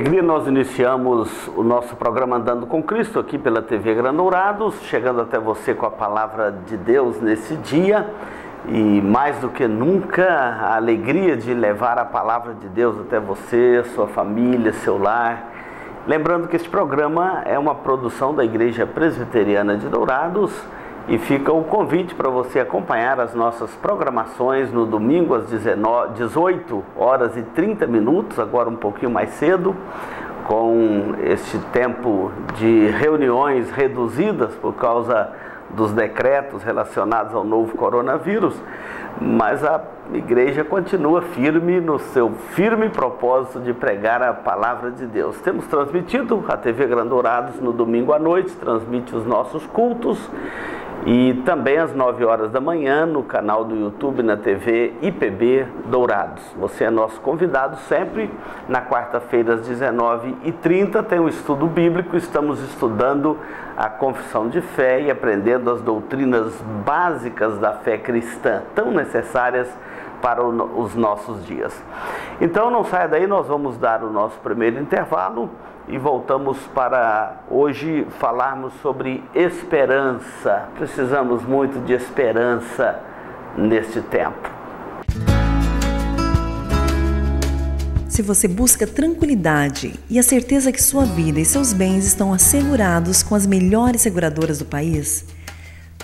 alegria nós iniciamos o nosso programa Andando com Cristo aqui pela TV Gran Dourados, chegando até você com a palavra de Deus nesse dia e mais do que nunca a alegria de levar a palavra de Deus até você, sua família, seu lar. Lembrando que este programa é uma produção da Igreja Presbiteriana de Dourados e fica o convite para você acompanhar as nossas programações no domingo às 18 horas e 30 minutos, agora um pouquinho mais cedo, com este tempo de reuniões reduzidas por causa dos decretos relacionados ao novo coronavírus, mas a igreja continua firme no seu firme propósito de pregar a palavra de Deus. Temos transmitido a TV Gran Dourados no domingo à noite, transmite os nossos cultos, e também às 9 horas da manhã no canal do YouTube, na TV IPB Dourados. Você é nosso convidado sempre. Na quarta-feira às 19h30 tem um estudo bíblico. Estamos estudando a confissão de fé e aprendendo as doutrinas básicas da fé cristã, tão necessárias para os nossos dias. Então não saia daí, nós vamos dar o nosso primeiro intervalo e voltamos para hoje falarmos sobre esperança. Precisamos muito de esperança neste tempo. Se você busca tranquilidade e a certeza que sua vida e seus bens estão assegurados com as melhores seguradoras do país,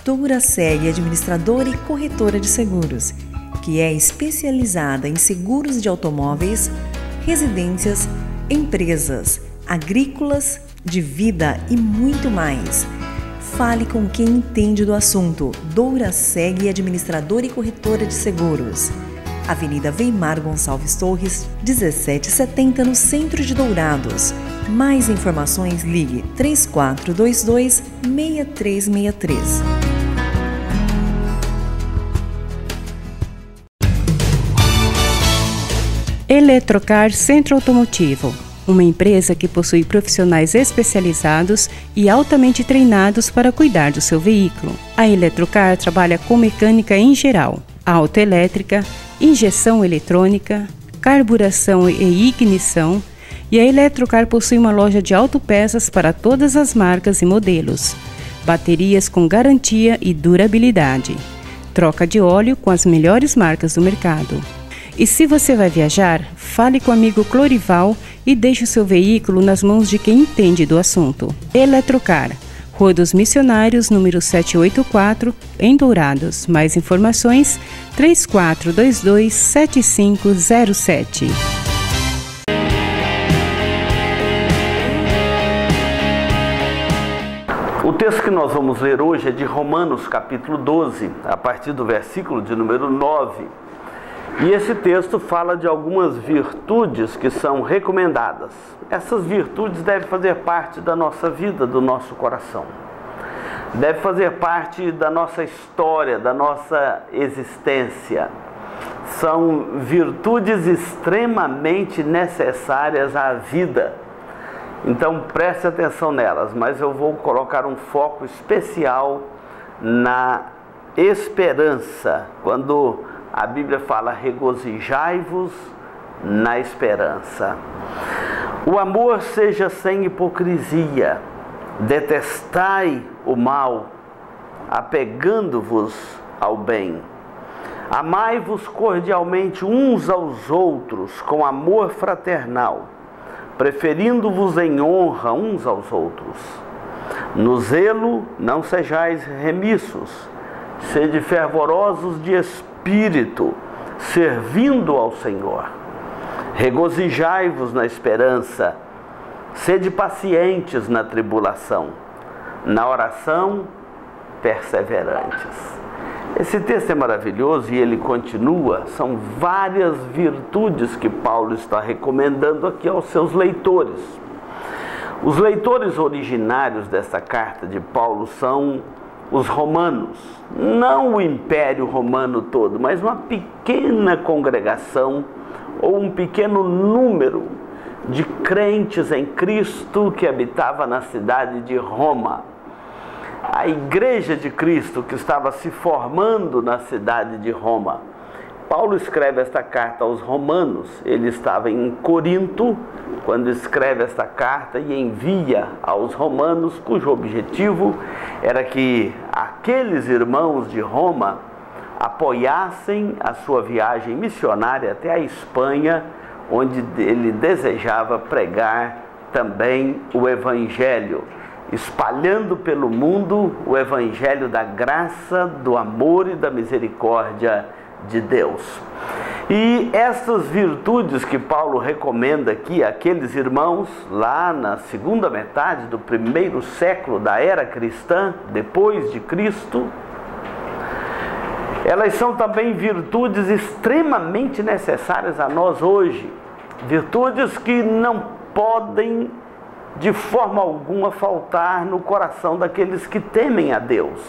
Douraseg é administradora e corretora de seguros, que é especializada em seguros de automóveis, residências, empresas, agrícolas, de vida e muito mais. Fale com quem entende do assunto. Douraseg, administradora e corretora de seguros. Avenida Weimar Gonçalves Torres, 1770, no centro de Dourados. Mais informações, ligue 3422-6363. Eletrocar Centro Automotivo, uma empresa que possui profissionais especializados e altamente treinados para cuidar do seu veículo. A Eletrocar trabalha com mecânica em geral, autoelétrica, injeção eletrônica, carburação e ignição, e a Eletrocar possui uma loja de autopeças para todas as marcas e modelos, baterias com garantia e durabilidade, troca de óleo com as melhores marcas do mercado. E se você vai viajar, fale com o amigo Clorival e deixe o seu veículo nas mãos de quem entende do assunto. Eletrocar, Rua dos Missionários, número 784, em Dourados. Mais informações, 3422-7507. O texto que nós vamos ler hoje é de Romanos, capítulo 12, a partir do versículo de número 9. E esse texto fala de algumas virtudes que são recomendadas. Essas virtudes devem fazer parte da nossa vida, do nosso coração. Deve fazer parte da nossa história, da nossa existência. São virtudes extremamente necessárias à vida. Então preste atenção nelas, mas eu vou colocar um foco especial na esperança, quando a Bíblia fala: regozijai-vos na esperança. O amor seja sem hipocrisia, detestai o mal, apegando-vos ao bem. Amai-vos cordialmente uns aos outros com amor fraternal, preferindo-vos em honra uns aos outros. No zelo não sejais remissos, sede fervorosos de espírito, servindo ao Senhor. Regozijai-vos na esperança, sede pacientes na tribulação, na oração perseverantes. Esse texto é maravilhoso e ele continua. São várias virtudes que Paulo está recomendando aqui aos seus leitores. Os leitores originários dessa carta de Paulo são os romanos, não o Império Romano todo, mas uma pequena congregação ou um pequeno número de crentes em Cristo que habitava na cidade de Roma. A igreja de Cristo que estava se formando na cidade de Roma Paulo escreve esta carta aos Romanos. Ele estava em Corinto quando escreve esta carta e envia aos Romanos, cujo objetivo era que aqueles irmãos de Roma apoiassem a sua viagem missionária até a Espanha, onde ele desejava pregar também o Evangelho, espalhando pelo mundo o Evangelho da graça, do amor e da misericórdia de Deus. E essas virtudes que Paulo recomenda aqui àqueles irmãos, lá na segunda metade do primeiro século da era cristã, depois de Cristo, elas são também virtudes extremamente necessárias a nós hoje. Virtudes que não podem de forma alguma faltar no coração daqueles que temem a Deus.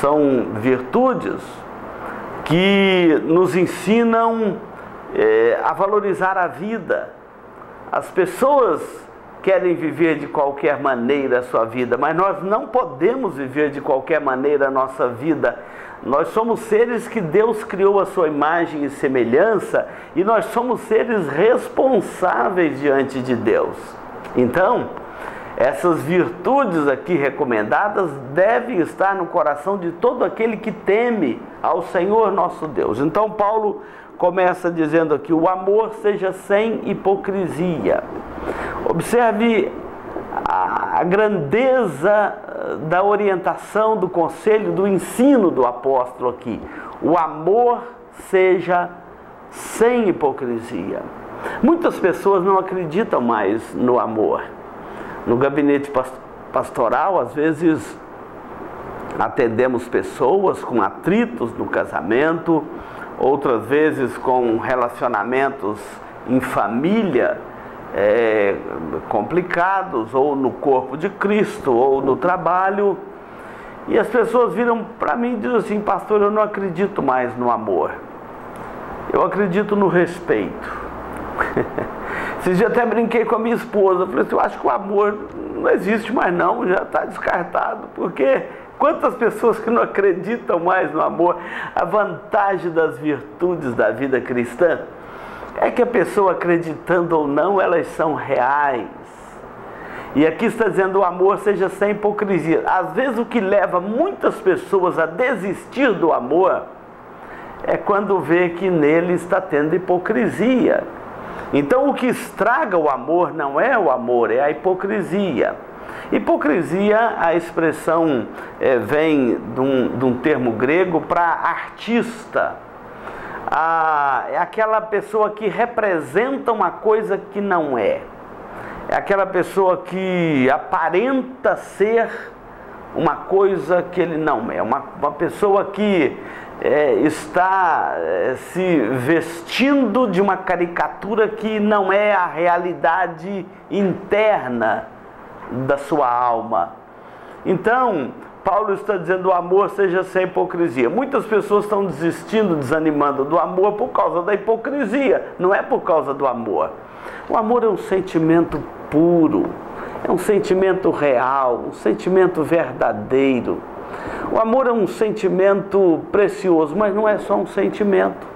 São virtudes que nos ensinam a valorizar a vida. As pessoas querem viver de qualquer maneira a sua vida, mas nós não podemos viver de qualquer maneira a nossa vida. Nós somos seres que Deus criou a sua imagem e semelhança, e nós somos seres responsáveis diante de Deus. Então, essas virtudes aqui recomendadas devem estar no coração de todo aquele que teme ao Senhor nosso Deus. Então Paulo começa dizendo aqui: o amor seja sem hipocrisia. Observe a grandeza da orientação, do conselho, do ensino do apóstolo aqui. O amor seja sem hipocrisia. Muitas pessoas não acreditam mais no amor. No gabinete pastoral, às vezes, atendemos pessoas com atritos no casamento, outras vezes com relacionamentos em família complicados, ou no corpo de Cristo, ou no trabalho. E as pessoas viram para mim e dizem assim: pastor, eu não acredito mais no amor. Eu acredito no respeito. Esses dias até brinquei com a minha esposa. Eu falei assim: eu acho que o amor não existe mais não, já está descartado. Porque quantas pessoas que não acreditam mais no amor. A vantagem das virtudes da vida cristã é que a pessoa, acreditando ou não, elas são reais. E aqui está dizendo: o amor seja sem hipocrisia. Às vezes o que leva muitas pessoas a desistir do amor é quando vê que nele está tendo hipocrisia. Então o que estraga o amor não é o amor, é a hipocrisia. Hipocrisia, a expressão vem de um termo grego para artista. É aquela pessoa que representa uma coisa que não é. É aquela pessoa que aparenta ser uma coisa que ele não é. Uma pessoa que está se vestindo de uma caricatura que não é a realidade interna da sua alma. Então, Paulo está dizendo: o amor seja sem hipocrisia. Muitas pessoas estão desistindo, desanimando do amor por causa da hipocrisia, não é por causa do amor. O amor é um sentimento puro, é um sentimento real, um sentimento verdadeiro. O amor é um sentimento precioso, mas não é só um sentimento.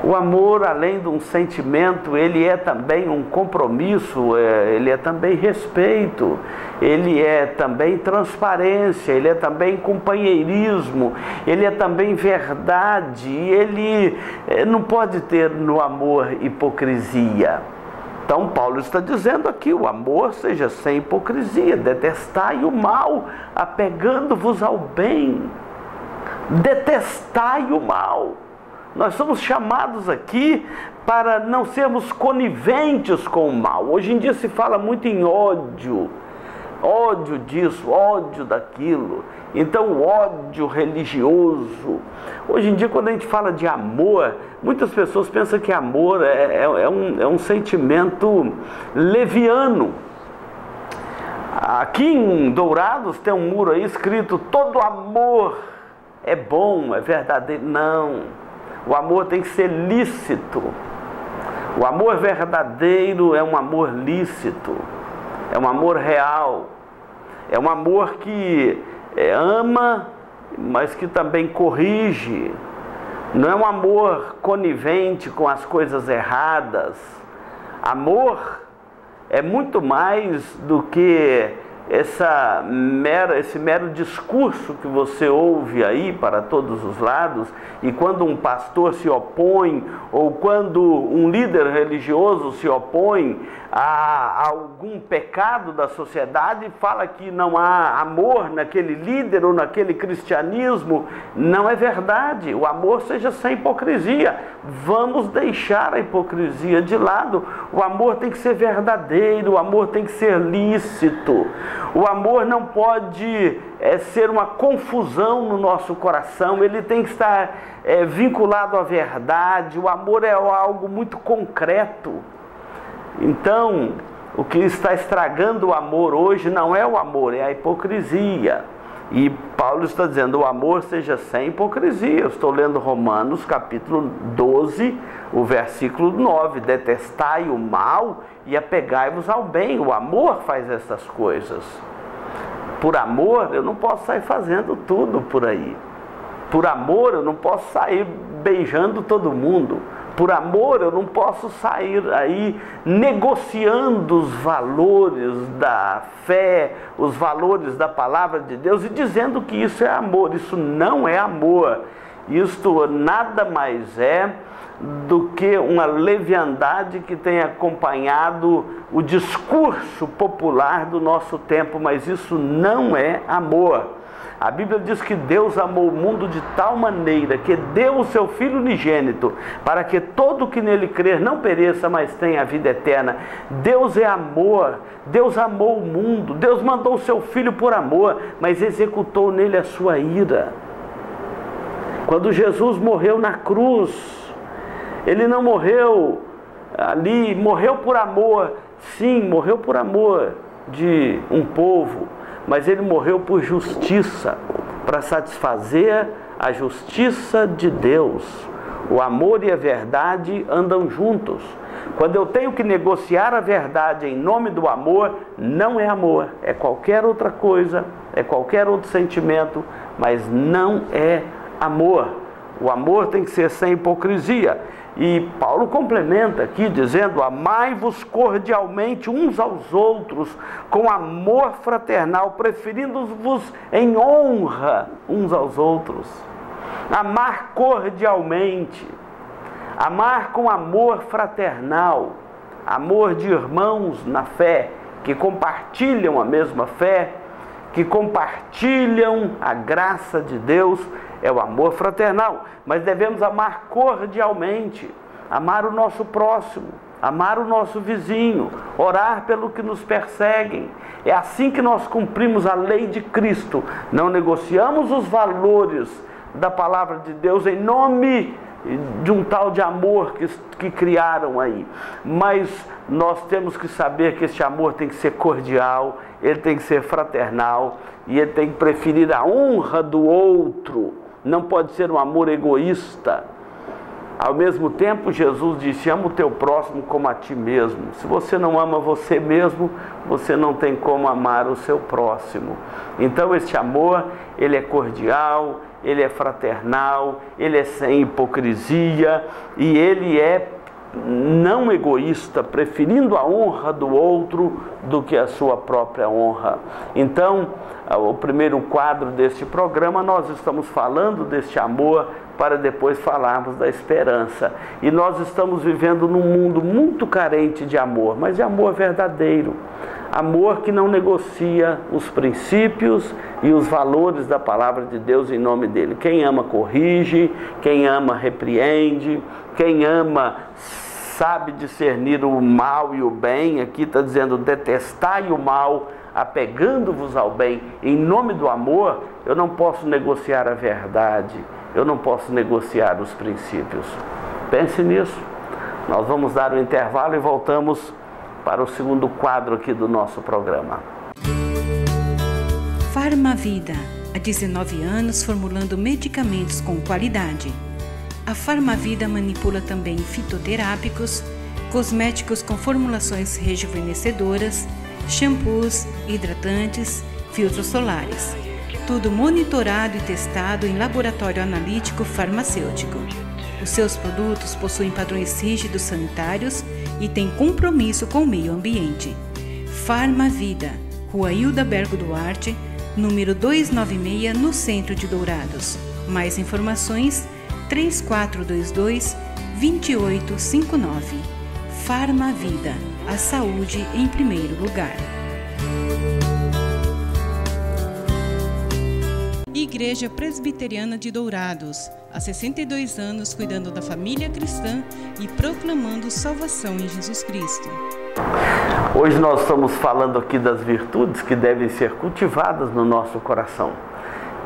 O amor, além de um sentimento, ele é também um compromisso, ele é também respeito, ele é também transparência, ele é também companheirismo, ele é também verdade. Ele não pode ter no amor hipocrisia. Então Paulo está dizendo aqui: o amor seja sem hipocrisia, detestai o mal, apegando-vos ao bem. Detestai o mal. Nós somos chamados aqui para não sermos coniventes com o mal. Hoje em dia se fala muito em ódio. Ódio disso, ódio daquilo. Então o ódio religioso. Hoje em dia, quando a gente fala de amor, muitas pessoas pensam que amor é um sentimento leviano. Aqui em Dourados tem um muro aí escrito: todo amor é bom, é verdadeiro. Não. O amor tem que ser lícito. O amor verdadeiro é um amor lícito. É um amor real. É um amor que ama, mas que também corrige. Não é um amor conivente com as coisas erradas. Amor é muito mais do que esse mero discurso que você ouve aí para todos os lados, e quando um pastor se opõe, ou quando um líder religioso se opõe a algum pecado da sociedade, fala que não há amor naquele líder ou naquele cristianismo. Não é verdade. O amor seja sem hipocrisia. Vamos deixar a hipocrisia de lado. O amor tem que ser verdadeiro, o amor tem que ser lícito. O amor não pode ser uma confusão no nosso coração, ele tem que estar vinculado à verdade. O amor é algo muito concreto. Então, o que está estragando o amor hoje não é o amor, é a hipocrisia. E Paulo está dizendo, o amor seja sem hipocrisia. Eu estou lendo Romanos capítulo 12, o versículo 9. Detestai o mal e apegai-vos ao bem. O amor faz essas coisas. Por amor, eu não posso sair fazendo tudo por aí. Por amor, eu não posso sair beijando todo mundo. Por amor, eu não posso sair aí negociando os valores da fé, os valores da palavra de Deus e dizendo que isso é amor. Isso não é amor. Isto nada mais é do que uma leviandade que tem acompanhado o discurso popular do nosso tempo, mas isso não é amor. A Bíblia diz que Deus amou o mundo de tal maneira que deu o seu Filho unigênito para que todo que nele crer não pereça, mas tenha a vida eterna. Deus é amor. Deus amou o mundo. Deus mandou o seu Filho por amor, mas executou nele a sua ira. Quando Jesus morreu na cruz, ele não morreu ali, morreu por amor. Sim, morreu por amor de um povo, mas ele morreu por justiça, para satisfazer a justiça de Deus. O amor e a verdade andam juntos. Quando eu tenho que negociar a verdade em nome do amor, não é amor, é qualquer outra coisa, é qualquer outro sentimento, mas não é amor. O amor tem que ser sem hipocrisia. E Paulo complementa aqui dizendo, amai-vos cordialmente uns aos outros, com amor fraternal, preferindo-vos em honra uns aos outros. Amar cordialmente, amar com amor fraternal, amor de irmãos na fé, que compartilham a mesma fé, que compartilham a graça de Deus, é o amor fraternal. Mas devemos amar cordialmente, amar o nosso próximo, amar o nosso vizinho, orar pelo que nos perseguem. É assim que nós cumprimos a lei de Cristo. Não negociamos os valores da palavra de Deus em nome de um tal de amor que criaram aí. Mas nós temos que saber que este amor tem que ser cordial, ele tem que ser fraternal e ele tem que preferir a honra do outro. Não pode ser um amor egoísta. Ao mesmo tempo, Jesus disse, ama o teu próximo como a ti mesmo. Se você não ama você mesmo, você não tem como amar o seu próximo. Então, este amor, ele é cordial, ele é fraternal, ele é sem hipocrisia e ele é não egoísta, preferindo a honra do outro do que a sua própria honra. Então, o primeiro quadro deste programa, nós estamos falando deste amor para depois falarmos da esperança. E nós estamos vivendo num mundo muito carente de amor, mas de amor verdadeiro. Amor que não negocia os princípios e os valores da palavra de Deus em nome dele. Quem ama corrige, quem ama repreende, quem ama sabe discernir o mal e o bem. Aqui está dizendo, detestai o mal, apegando-vos ao bem. Em nome do amor, eu não posso negociar a verdade, eu não posso negociar os princípios. Pense nisso. Nós vamos dar um intervalo e voltamos para o segundo quadro aqui do nosso programa. Farmavida, há 19 anos formulando medicamentos com qualidade. A Farmavida manipula também fitoterápicos, cosméticos com formulações rejuvenescedoras, shampoos, hidratantes, filtros solares. tudo monitorado e testado em laboratório analítico farmacêutico. Os seus produtos possuem padrões rígidos sanitários e têm compromisso com o meio ambiente. Farmavida, Rua Hildabergo Duarte, número 296, no centro de Dourados. Mais informações, 3422-2859. Farmavida, a saúde em primeiro lugar. Igreja Presbiteriana de Dourados, há 62 anos cuidando da família cristã e proclamando salvação em Jesus Cristo. Hoje nós estamos falando aqui das virtudes que devem ser cultivadas no nosso coração.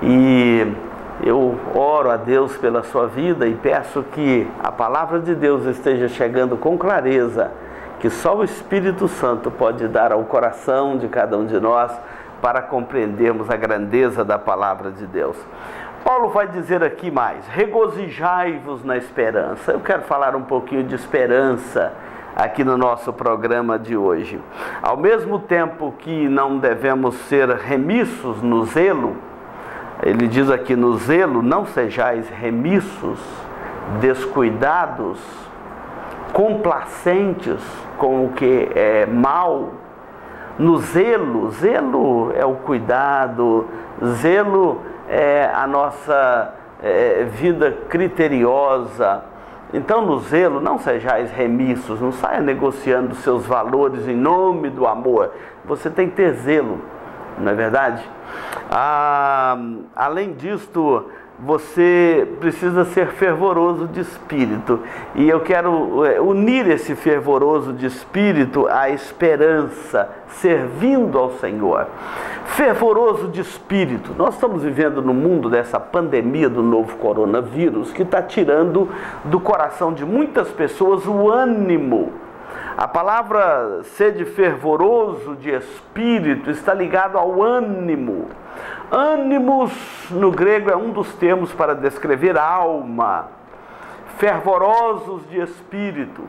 E eu oro a Deus pela sua vida e peço que a palavra de Deus esteja chegando com clareza, que só o Espírito Santo pode dar ao coração de cada um de nós para compreendermos a grandeza da palavra de Deus. Paulo vai dizer aqui mais: regozijai-vos na esperança. Eu quero falar um pouquinho de esperança aqui no nosso programa de hoje. Ao mesmo tempo que não devemos ser remissos no zelo, ele diz aqui: no zelo não sejais remissos, descuidados, complacentes com o que é mal. No zelo, zelo é o cuidado, zelo é a nossa vida criteriosa. Então, no zelo, não sejais remissos, não saia negociando seus valores em nome do amor. Você tem que ter zelo, não é verdade? Além disto, você precisa ser fervoroso de espírito. E eu quero unir esse fervoroso de espírito à esperança, servindo ao Senhor. Fervoroso de espírito. Nós estamos vivendo no mundo dessa pandemia do novo coronavírus, que está tirando do coração de muitas pessoas o ânimo. A palavra sede fervoroso de espírito está ligado ao ânimo. Ânimos, no grego, é um dos termos para descrever alma. Fervorosos de espírito.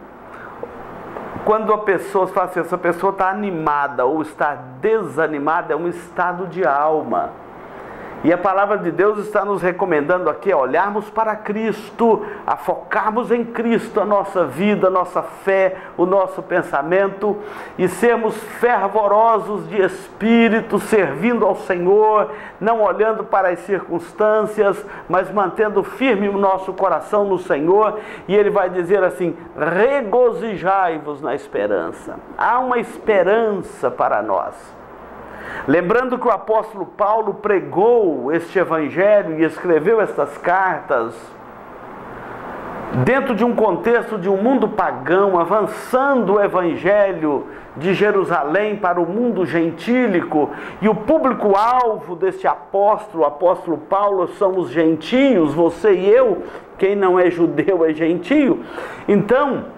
Quando a pessoa fala assim, essa pessoa está animada ou está desanimada, é um estado de alma. E a palavra de Deus está nos recomendando aqui a olharmos para Cristo, a focarmos em Cristo a nossa vida, a nossa fé, o nosso pensamento e sermos fervorosos de espírito, servindo ao Senhor, não olhando para as circunstâncias, mas mantendo firme o nosso coração no Senhor. E Ele vai dizer assim: regozijai-vos na esperança. Há uma esperança para nós. Lembrando que o apóstolo Paulo pregou este evangelho e escreveu estas cartas dentro de um contexto de um mundo pagão, avançando o evangelho de Jerusalém para o mundo gentílico, e o público-alvo deste apóstolo, o apóstolo Paulo, são os gentios, você e eu. Quem não é judeu é gentio. Então,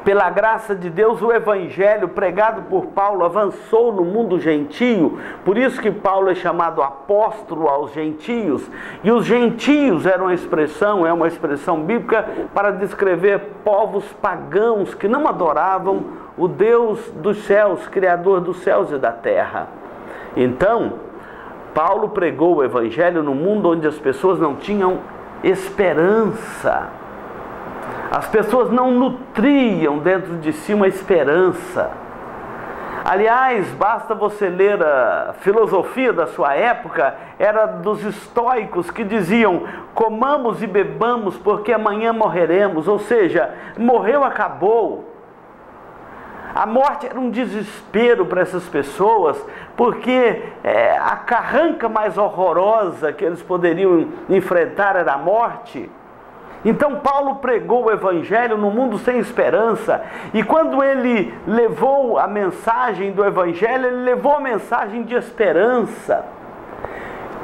pela graça de Deus, o evangelho pregado por Paulo avançou no mundo gentio. Por isso que Paulo é chamado apóstolo aos gentios. E os gentios eram uma expressão bíblica para descrever povos pagãos que não adoravam o Deus dos céus, Criador dos céus e da terra. Então, Paulo pregou o evangelho no mundo onde as pessoas não tinham esperança. As pessoas não nutriam dentro de si uma esperança. Aliás, basta você ler a filosofia da sua época, era dos estoicos que diziam: comamos e bebamos porque amanhã morreremos. Ou seja, morreu, acabou. A morte era um desespero para essas pessoas, porque a carranca mais horrorosa que eles poderiam enfrentar era a morte. Então Paulo pregou o evangelho no mundo sem esperança, e quando ele levou a mensagem do evangelho, ele levou a mensagem de esperança.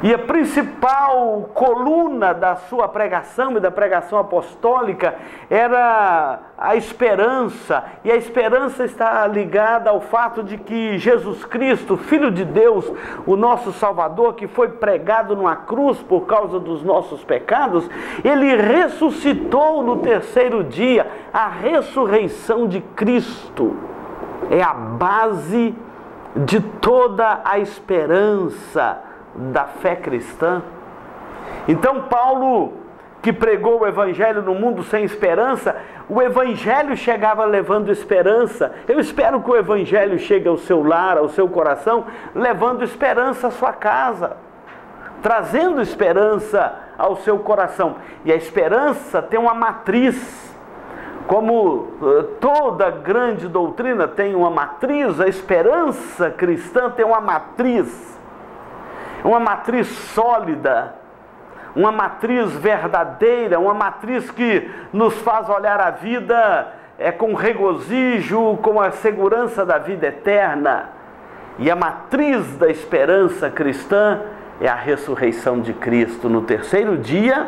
E a principal coluna da sua pregação e da pregação apostólica era a esperança. E a esperança está ligada ao fato de que Jesus Cristo, Filho de Deus, o nosso Salvador, que foi pregado numa cruz por causa dos nossos pecados, Ele ressuscitou no terceiro dia. A ressurreição de Cristo é a base de toda a esperança da fé cristã. Então Paulo, que pregou o evangelho no mundo sem esperança, o evangelho chegava levando esperança. Eu espero que o evangelho chegue ao seu lar, ao seu coração, levando esperança à sua casa, trazendo esperança ao seu coração. E a esperança tem uma matriz. Como toda grande doutrina tem uma matriz, a esperança cristã tem uma matriz sólida, uma matriz verdadeira, uma matriz que nos faz olhar a vida com regozijo, com a segurança da vida eterna. E a matriz da esperança cristã é a ressurreição de Cristo. No terceiro dia,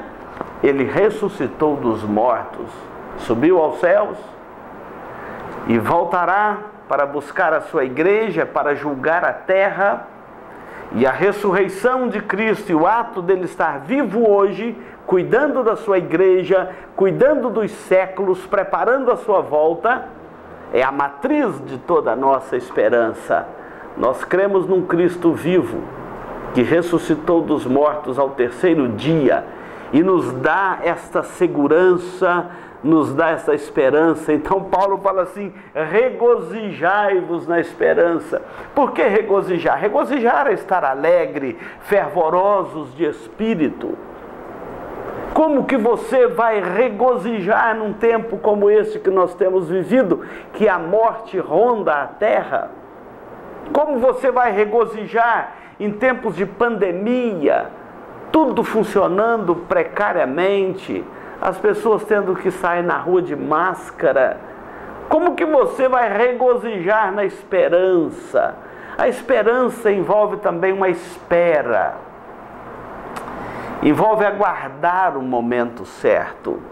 ele ressuscitou dos mortos, subiu aos céus e voltará para buscar a sua igreja, para julgar a terra. E a ressurreição de Cristo e o ato dele estar vivo hoje, cuidando da sua igreja, cuidando dos séculos, preparando a sua volta, é a matriz de toda a nossa esperança. Nós cremos num Cristo vivo, que ressuscitou dos mortos ao terceiro dia e nos dá esta segurança, nos dá essa esperança. Então Paulo fala assim: regozijai-vos na esperança. Por que regozijar? Regozijar é estar alegre, fervorosos de espírito. Como que você vai regozijar num tempo como esse que nós temos vivido, que a morte ronda a terra? Como você vai regozijar em tempos de pandemia, tudo funcionando precariamente, as pessoas tendo que sair na rua de máscara? Como que você vai regozijar na esperança? A esperança envolve também uma espera, envolve aguardar o momento certo.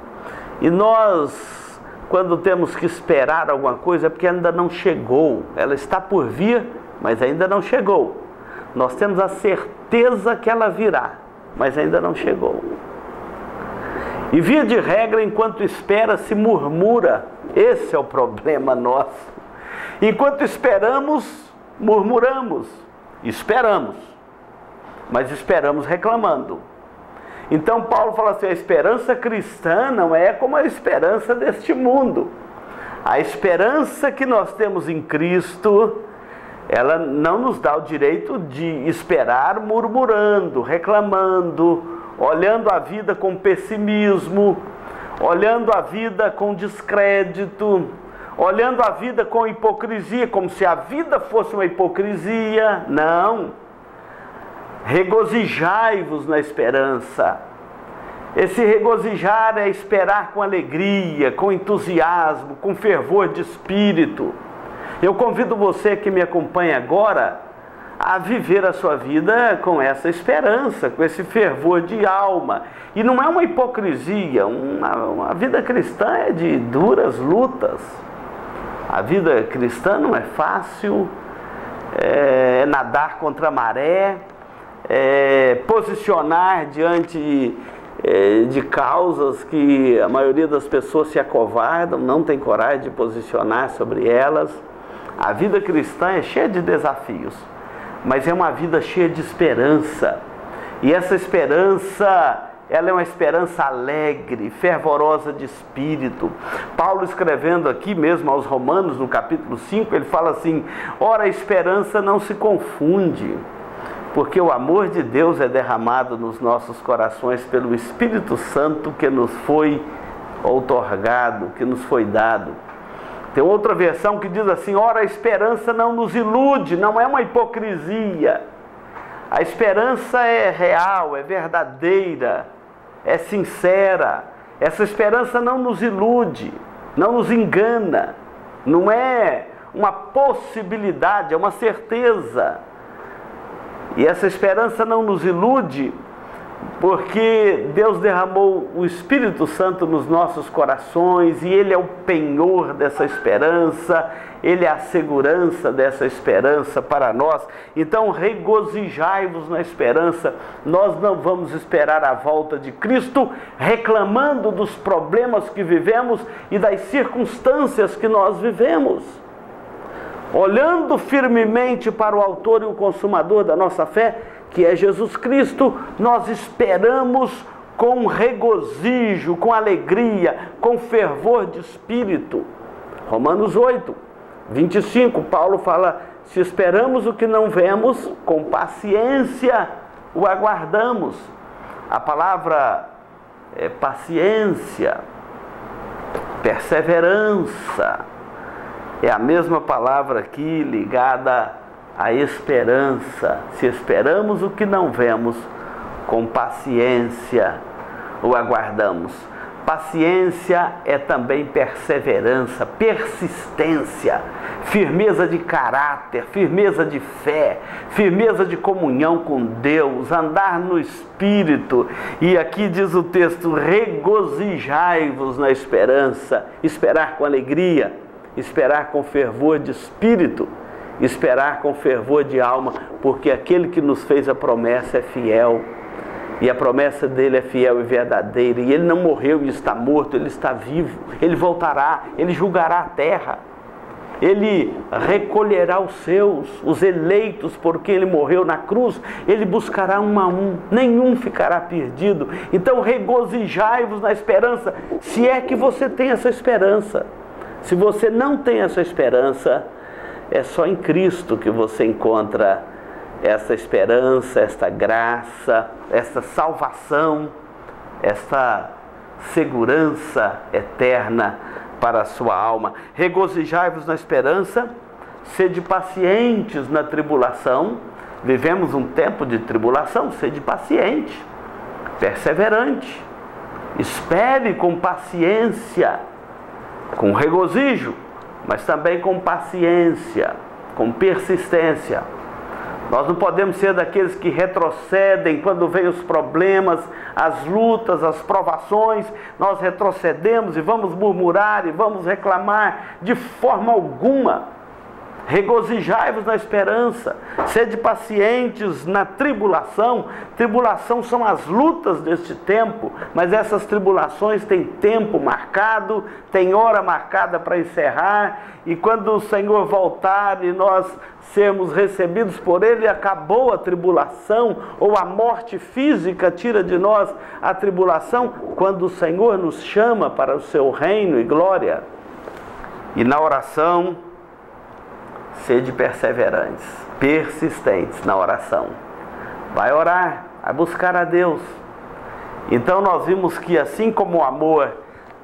E nós, quando temos que esperar alguma coisa, é porque ainda não chegou. Ela está por vir, mas ainda não chegou. Nós temos a certeza que ela virá, mas ainda não chegou. E via de regra, enquanto espera, se murmura. Esse é o problema nosso. Enquanto esperamos, murmuramos. Esperamos, mas esperamos reclamando. Então Paulo fala assim: a esperança cristã não é como a esperança deste mundo. A esperança que nós temos em Cristo, ela não nos dá o direito de esperar murmurando, reclamando, olhando a vida com pessimismo, olhando a vida com descrédito, olhando a vida com hipocrisia, como se a vida fosse uma hipocrisia. Não. Regozijai-vos na esperança. Esse regozijar é esperar com alegria, com entusiasmo, com fervor de espírito. Eu convido você que me acompanha agora a viver a sua vida com essa esperança, com esse fervor de alma. E não é uma hipocrisia, uma vida cristã é de duras lutas. A vida cristã não é fácil, é nadar contra a maré, é posicionar diante de causas que a maioria das pessoas se acovardam, não tem coragem de posicionar sobre elas. A vida cristã é cheia de desafios, mas é uma vida cheia de esperança. E essa esperança, ela é uma esperança alegre, fervorosa de espírito. Paulo, escrevendo aqui mesmo aos Romanos, no capítulo 5, ele fala assim: ora, a esperança não se confunde, porque o amor de Deus é derramado nos nossos corações pelo Espírito Santo que nos foi outorgado, que nos foi dado. Tem outra versão que diz assim: ora, a esperança não nos ilude, não é uma hipocrisia. A esperança é real, é verdadeira, é sincera. Essa esperança não nos ilude, não nos engana, não é uma possibilidade, é uma certeza. E essa esperança não nos ilude, porque Deus derramou o Espírito Santo nos nossos corações, e Ele é o penhor dessa esperança, Ele é a segurança dessa esperança para nós. Então regozijai-vos na esperança. Nós não vamos esperar a volta de Cristo reclamando dos problemas que vivemos e das circunstâncias que nós vivemos. Olhando firmemente para o autor e o consumador da nossa fé, que é Jesus Cristo, nós esperamos com regozijo, com alegria, com fervor de espírito. Romanos 8, 25, Paulo fala: se esperamos o que não vemos, com paciência o aguardamos. A palavra paciência, perseverança, é a mesma palavra aqui ligada à esperança. Se esperamos o que não vemos, com paciência o aguardamos. Paciência é também perseverança, persistência, firmeza de caráter, firmeza de fé, firmeza de comunhão com Deus, andar no Espírito. E aqui diz o texto: regozijai-vos na esperança, esperar com alegria, esperar com fervor de espírito, esperar com fervor de alma, porque aquele que nos fez a promessa é fiel. E a promessa dele é fiel e verdadeira. E ele não morreu e está morto, ele está vivo. Ele voltará, ele julgará a terra. Ele recolherá os seus, os eleitos, porque ele morreu na cruz. Ele buscará um a um, nenhum ficará perdido. Então regozijai-vos na esperança, se é que você tem essa esperança. Se você não tem essa esperança, é só em Cristo que você encontra essa esperança, esta graça, esta salvação, esta segurança eterna para a sua alma. Regozijai-vos na esperança, sede pacientes na tribulação. Vivemos um tempo de tribulação, sede paciente, perseverante, espere com paciência, com regozijo, mas também com paciência, com persistência. Nós não podemos ser daqueles que retrocedem quando vêm os problemas, as lutas, as provações. Nós retrocedemos e vamos murmurar e vamos reclamar. De forma alguma. Regozijai-vos na esperança, sede pacientes na tribulação. Tribulação são as lutas deste tempo, mas essas tribulações têm tempo marcado, tem hora marcada para encerrar, e quando o Senhor voltar e nós sermos recebidos por Ele, acabou a tribulação, ou a morte física tira de nós a tribulação, quando o Senhor nos chama para o seu reino e glória. E na oração, sede perseverantes, persistentes na oração. Vai orar, vai buscar a Deus. Então nós vimos que assim como o amor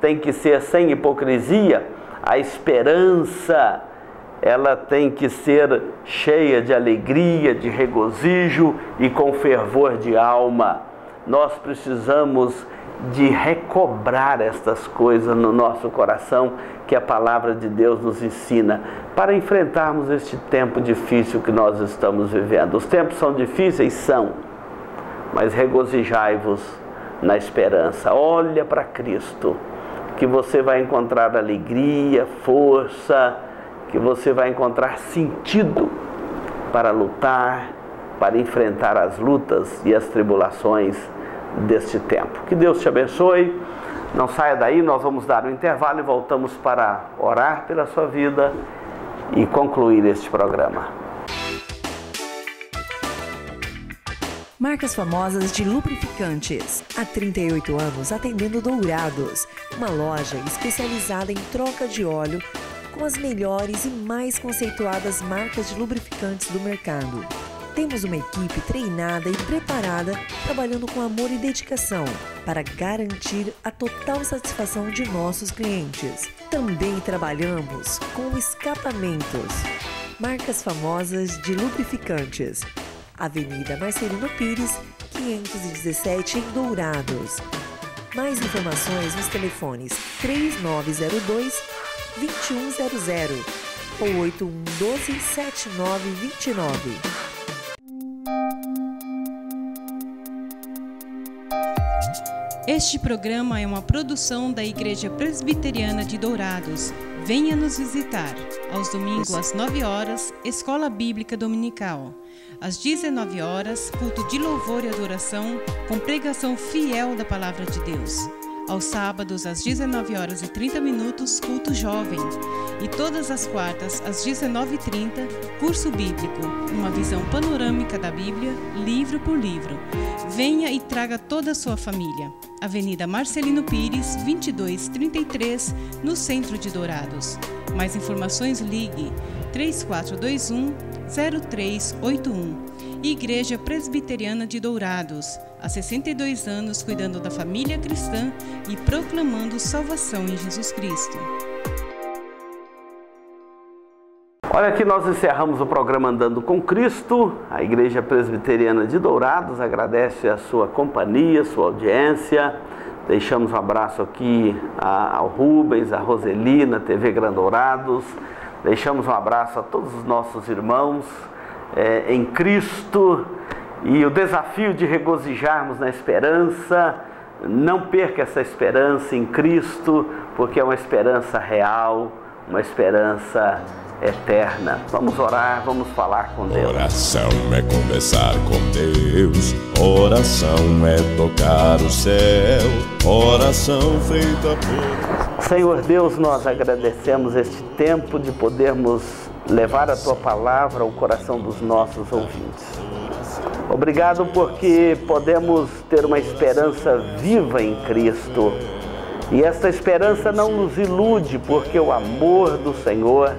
tem que ser sem hipocrisia, a esperança, ela tem que ser cheia de alegria, de regozijo e com fervor de alma. Nós precisamos de recobrar estas coisas no nosso coração, que a palavra de Deus nos ensina, para enfrentarmos este tempo difícil que nós estamos vivendo. Os tempos são difíceis? São, mas regozijai-vos na esperança. Olha para Cristo, que você vai encontrar alegria, força, que você vai encontrar sentido para lutar, para enfrentar as lutas e as tribulações deste tempo. Que Deus te abençoe. Não saia daí, nós vamos dar um intervalo e voltamos para orar pela sua vida e concluir este programa. Marcas famosas de lubrificantes. Há 38 anos atendendo Dourados, uma loja especializada em troca de óleo com as melhores e mais conceituadas marcas de lubrificantes do mercado. Temos uma equipe treinada e preparada, trabalhando com amor e dedicação para garantir a total satisfação de nossos clientes. Também trabalhamos com escapamentos. Marcas famosas de lubrificantes. Avenida Marcelino Pires, 517 em Dourados. Mais informações nos telefones 3902-2100 ou 8112-7929. Este programa é uma produção da Igreja Presbiteriana de Dourados. Venha nos visitar. Aos domingos às 9 horas, Escola Bíblica Dominical. Às 19 horas, culto de louvor e adoração com pregação fiel da Palavra de Deus. Aos sábados, às 19h30, culto jovem. E todas as quartas, às 19h30, curso bíblico, uma visão panorâmica da Bíblia, livro por livro. Venha e traga toda a sua família. Avenida Marcelino Pires, 2233, no centro de Dourados. Mais informações, ligue 3421-0381. Igreja Presbiteriana de Dourados, há 62 anos cuidando da família cristã e proclamando salvação em Jesus Cristo. Olha, aqui nós encerramos o programa Andando com Cristo. A Igreja Presbiteriana de Dourados agradece a sua companhia, sua audiência. Deixamos um abraço aqui ao Rubens, a Roselina, TV Grandourados. Deixamos um abraço a todos os nossos irmãos em Cristo, e o desafio de regozijarmos na esperança. Não perca essa esperança em Cristo, porque é uma esperança real, uma esperança eterna. Vamos orar, vamos falar com Deus. Oração é conversar com Deus, oração é tocar o céu, oração feita por... Senhor Deus, nós agradecemos este tempo de podermos levar a Tua palavra ao coração dos nossos ouvintes. Obrigado porque podemos ter uma esperança viva em Cristo. E esta esperança não nos ilude, porque o amor do Senhor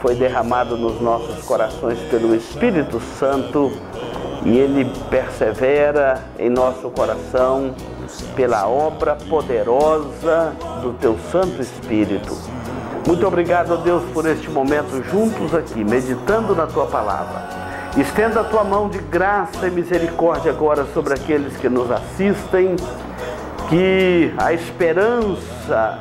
foi derramado nos nossos corações pelo Espírito Santo, e Ele persevera em nosso coração pela obra poderosa do Teu Santo Espírito. Muito obrigado, ó Deus, por este momento juntos aqui, meditando na Tua palavra. Estenda a Tua mão de graça e misericórdia agora sobre aqueles que nos assistem, que a esperança,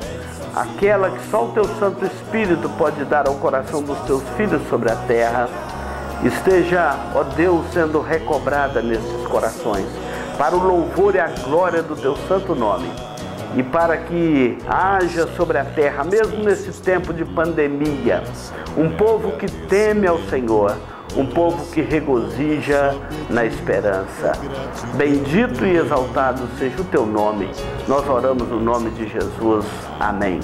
aquela que só o Teu Santo Espírito pode dar ao coração dos Teus filhos sobre a terra, esteja, ó Deus, sendo recobrada nesses corações, para o louvor e a glória do Teu santo nome. E para que haja sobre a terra, mesmo nesse tempo de pandemia, um povo que teme ao Senhor, um povo que regozija na esperança. Bendito e exaltado seja o Teu nome. Nós oramos no nome de Jesus. Amém.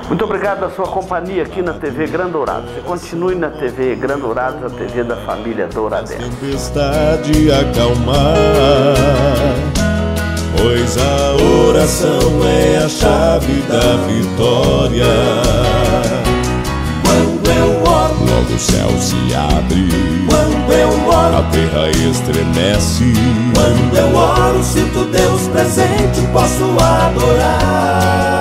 Muito obrigado pela sua companhia aqui na TV Grandourados. Você continue na TV Grandourados, a TV da família Douradense. Tempestade acalmar, pois a oração é a chave da vitória. Quando eu oro, logo o céu se abre. Quando eu oro, a terra estremece. Quando eu oro, sinto Deus presente, posso adorar.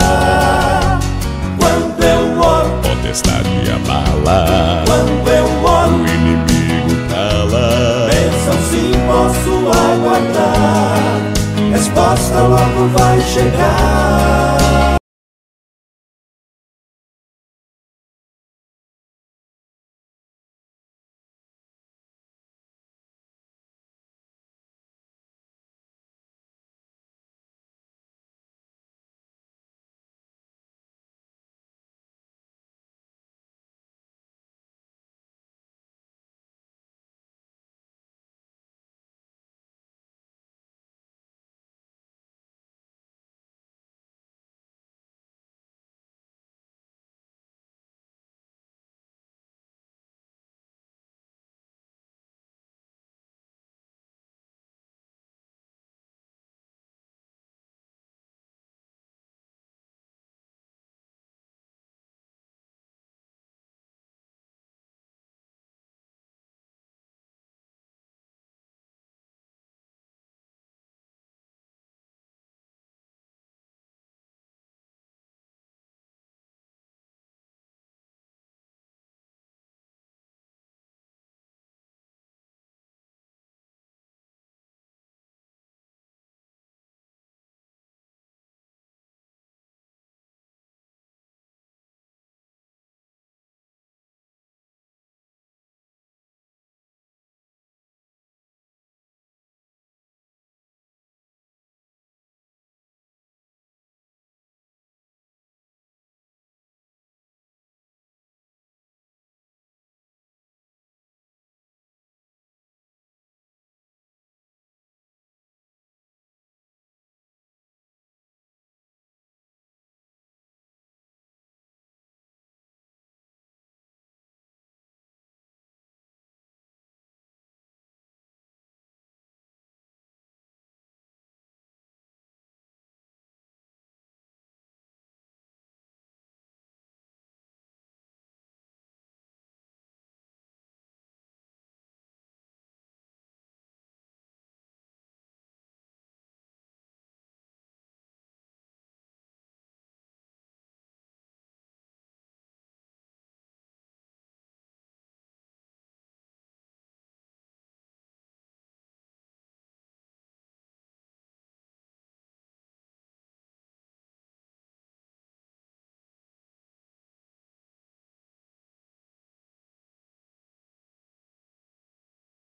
Quando eu oro, potestade abala. Quando eu oro, o inimigo cala. bênção sim posso aguardar, resposta logo vai chegar.